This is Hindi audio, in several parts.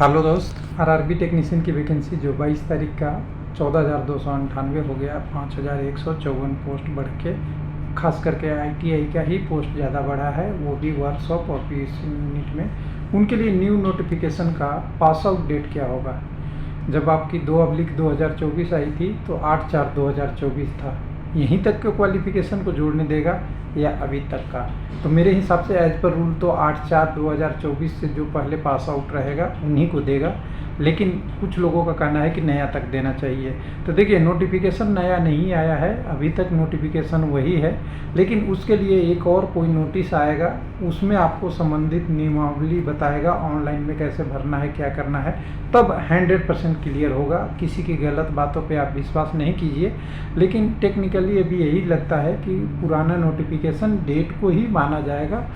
हेलो दोस्त, आरआरबी टेक्नीशियन की वैकेंसी जो 22 तारीख का 14,298 हो गया, 5,154 पोस्ट बढ़ के खास करके आईटीआई का ही पोस्ट ज़्यादा बढ़ा है, वो भी वर्कशॉप और पीयूसी यूनिट में। उनके लिए न्यू नोटिफिकेशन का पास आउट डेट क्या होगा। जब आपकी 2/2024 आई थी तो 8/4/2024 था। यहीं तक के क्वालिफिकेशन को जोड़ने देगा या अभी तक का। तो मेरे हिसाब से एज पर रूल तो 8/4/2024 से जो पहले पास आउट रहेगा उन्हीं को देगा, लेकिन कुछ लोगों का कहना है कि नया तक देना चाहिए। तो देखिए, नोटिफिकेशन नया नहीं आया है, अभी तक नोटिफिकेशन वही है, लेकिन उसके लिए एक और कोई नोटिस आएगा, उसमें आपको संबंधित नियमावली बताएगा ऑनलाइन में कैसे भरना है, क्या करना है, तब 100% क्लियर होगा। किसी की गलत बातों पे आप विश्वास नहीं कीजिए, लेकिन टेक्निकली अभी यही लगता है कि पुराना नोटिफिकेशन डेट को ही माना जाएगा,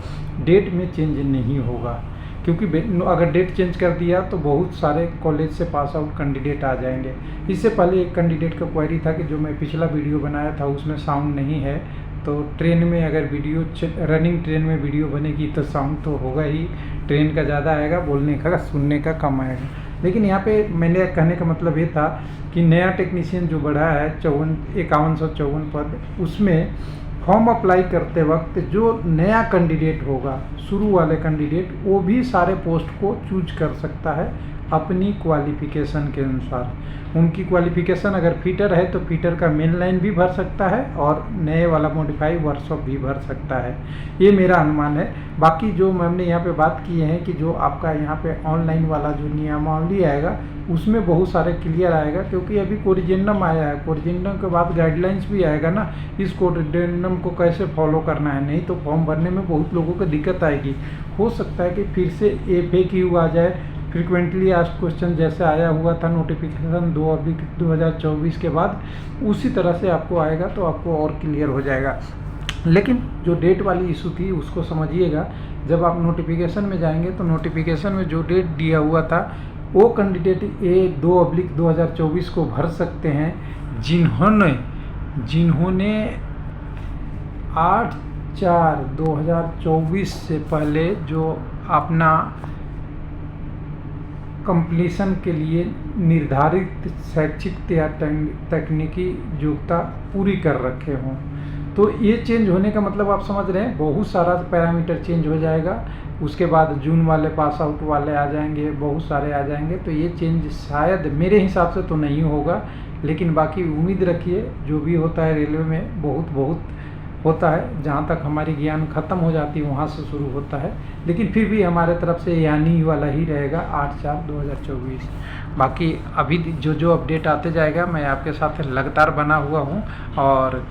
डेट में चेंज नहीं होगा। क्योंकि अगर डेट चेंज कर दिया तो बहुत सारे कॉलेज से पास आउट कैंडिडेट आ जाएंगे। इससे पहले एक कैंडिडेट का क्वेरी था कि जो मैं पिछला वीडियो बनाया था उसमें साउंड नहीं है, तो ट्रेन में अगर वीडियो रनिंग ट्रेन में वीडियो बनेगी तो साउंड तो होगा ही, ट्रेन का ज़्यादा आएगा, बोलने का सुनने का कम आएगा। लेकिन यहाँ पे मैंने कहने का मतलब ये था कि नया टेक्नीशियन जो बढ़ा है 5154 पद, उसमें फॉर्म अप्लाई करते वक्त जो नया कैंडिडेट होगा, शुरू वाले कैंडिडेट, वो भी सारे पोस्ट को चूज कर सकता है अपनी क्वालिफिकेशन के अनुसार। उनकी क्वालिफिकेशन अगर फीटर है तो फीटर का मेन लाइन भी भर सकता है और नए वाला मॉडिफाई वर्कशॉप भी भर सकता है, ये मेरा अनुमान है। बाकी जो हमने यहाँ पे बात की है कि जो आपका यहाँ पे ऑनलाइन वाला जो नियमावली आएगा उसमें बहुत सारे क्लियर आएगा, क्योंकि अभी कोरिजेंडम आया है, कोरिजेंडम के बाद गाइडलाइंस भी आएगा ना, इस कोरिजेंडम को कैसे फॉलो करना है। नहीं तो फॉर्म भरने में बहुत लोगों को दिक्कत आएगी। हो सकता है कि फिर से FAQ आ जाए, फ्रिक्वेंटली आस्क्ड क्वेश्चन जैसे आया हुआ था नोटिफिकेशन 2/2024 के बाद, उसी तरह से आपको आएगा तो आपको और क्लियर हो जाएगा। लेकिन जो डेट वाली इशू थी उसको समझिएगा, जब आप नोटिफिकेशन में जाएंगे तो नोटिफिकेशन में जो डेट दिया हुआ था वो कैंडिडेट 2/2024 को भर सकते हैं जिन्होंने 8/4/2024 से पहले जो अपना कंप्लीशन के लिए निर्धारित शैक्षिक या तकनीकी योग्यता पूरी कर रखे हों। तो ये चेंज होने का मतलब आप समझ रहे हैं, बहुत सारा पैरामीटर चेंज हो जाएगा। उसके बाद जून वाले पास आउट वाले आ जाएंगे, बहुत सारे आ जाएंगे। तो ये चेंज शायद मेरे हिसाब से तो नहीं होगा, लेकिन बाकी उम्मीद रखिए, जो भी होता है रेलवे में बहुत होता है, जहाँ तक हमारी ज्ञान ख़त्म हो जाती है वहाँ से शुरू होता है, लेकिन फिर भी हमारे तरफ से यानी वाला ही रहेगा 8/4/2024। बाकी अभी जो अपडेट आते जाएगा मैं आपके साथ लगातार बना हुआ हूँ, और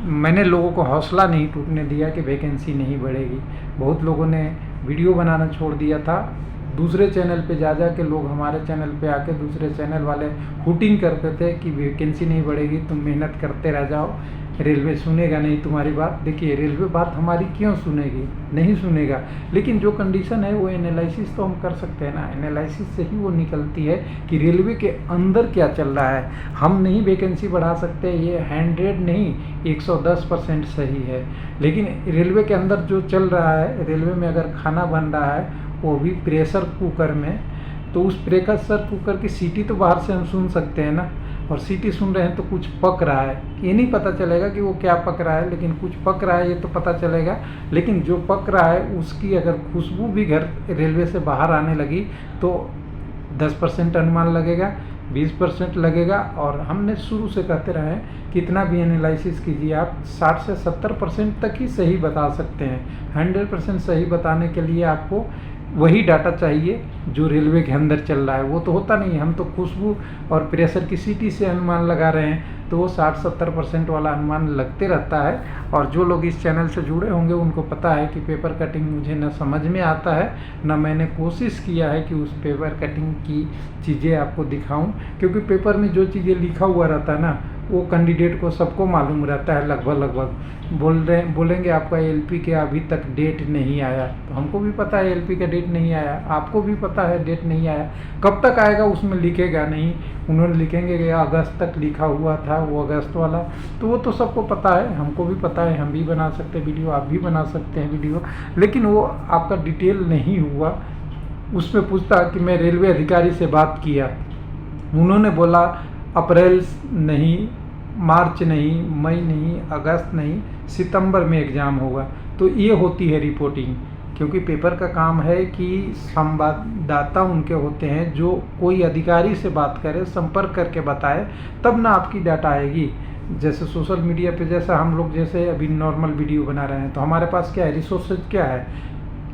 मैंने लोगों को हौसला नहीं टूटने दिया कि वैकेंसी नहीं बढ़ेगी। बहुत लोगों ने वीडियो बनाना छोड़ दिया था, दूसरे चैनल पे जा के लोग हमारे चैनल पे आके दूसरे चैनल वाले हुटिंग करते थे कि वैकेंसी नहीं बढ़ेगी, तुम मेहनत करते रह जाओ, रेलवे सुनेगा नहीं तुम्हारी बात। देखिए, रेलवे बात हमारी क्यों सुनेगी, नहीं सुनेगा, लेकिन जो कंडीशन है वो एनालिसिस तो हम कर सकते हैं ना। एनालिसिस से ही वो निकलती है कि रेलवे के अंदर क्या चल रहा है। हम नहीं वैकेंसी बढ़ा सकते, ये 100 नहीं 110% सही है, लेकिन रेलवे के अंदर जो चल रहा है, रेलवे में अगर खाना बन रहा है वो भी प्रेशर कुकर में, तो उस प्रेशर कुकर की सीटी तो बाहर से हम सुन सकते हैं ना, और सीटी सुन रहे हैं तो कुछ पक रहा है, ये नहीं पता चलेगा कि वो क्या पक रहा है, लेकिन कुछ पक रहा है ये तो पता चलेगा। लेकिन जो पक रहा है उसकी अगर खुशबू भी घर रेलवे से बाहर आने लगी तो 10% अनुमान लगेगा, 20% लगेगा। और हमने शुरू से कहते रहे कितना भी एनालिसिस कीजिए आप, 60 से 70% तक ही सही बता सकते हैं। 100% सही बताने के लिए आपको वही डाटा चाहिए जो रेलवे के अंदर चल रहा है, वो तो होता नहीं है। हम तो खुशबू और प्रेशर की सीटी से अनुमान लगा रहे हैं, तो वो 60-70% वाला अनुमान लगते रहता है। और जो लोग इस चैनल से जुड़े होंगे उनको पता है कि पेपर कटिंग मुझे न समझ में आता है, न मैंने कोशिश किया है कि उस पेपर कटिंग की चीज़ें आपको दिखाऊं, क्योंकि पेपर में जो चीज़ें लिखा हुआ रहता है ना, वो कैंडिडेट को सबको मालूम रहता है लगभग। बोलेंगे आपका LP के अभी तक डेट नहीं आया, तो हमको भी पता है LP का डेट नहीं आया, आपको भी पता है डेट नहीं आया। कब तक आएगा उसमें लिखेगा नहीं, उन्होंने लिखेंगे कि अगस्त तक लिखा हुआ था, वो अगस्त वाला, तो वो तो सबको पता है, हमको भी पता है, हम भी बना सकते हैं वीडियो, आप भी बना सकते हैं वीडियो, लेकिन वो आपका डिटेल नहीं हुआ। उसमें पूछता कि मैं रेलवे अधिकारी से बात किया, उन्होंने बोला अप्रैल नहीं, मार्च नहीं, मई नहीं, अगस्त नहीं, सितंबर में एग्ज़ाम होगा। तो ये होती है रिपोर्टिंग, क्योंकि पेपर का काम है कि संवाददाता उनके होते हैं जो कोई अधिकारी से बात करे, संपर्क करके बताए, तब ना आपकी डाटा आएगी। जैसे सोशल मीडिया पे जैसा हम लोग जैसे अभी नॉर्मल वीडियो बना रहे हैं, तो हमारे पास क्या है, रिसोर्सेज क्या है,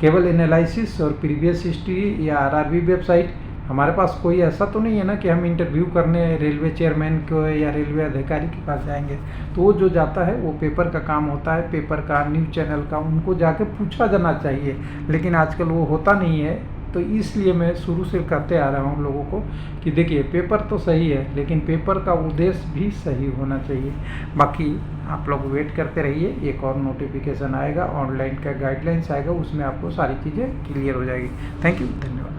केवल एनालिसिस और प्रीवियस हिस्ट्री या आरआरबी वेबसाइट। हमारे पास कोई ऐसा तो नहीं है ना कि हम इंटरव्यू करने रेलवे चेयरमैन को या रेलवे अधिकारी के पास जाएंगे। तो वो जो जाता है वो पेपर का काम होता है, पेपर का, न्यूज़ चैनल का, उनको जाके पूछा जाना चाहिए, लेकिन आजकल वो होता नहीं है। तो इसलिए मैं शुरू से कहते आ रहा हूँ लोगों को कि देखिए पेपर तो सही है, लेकिन पेपर का उद्देश्य भी सही होना चाहिए। बाकी आप लोग वेट करते रहिए, एक और नोटिफिकेशन आएगा, ऑनलाइन का गाइडलाइंस आएगा, उसमें आपको सारी चीज़ें क्लियर हो जाएगी। थैंक यू, धन्यवाद।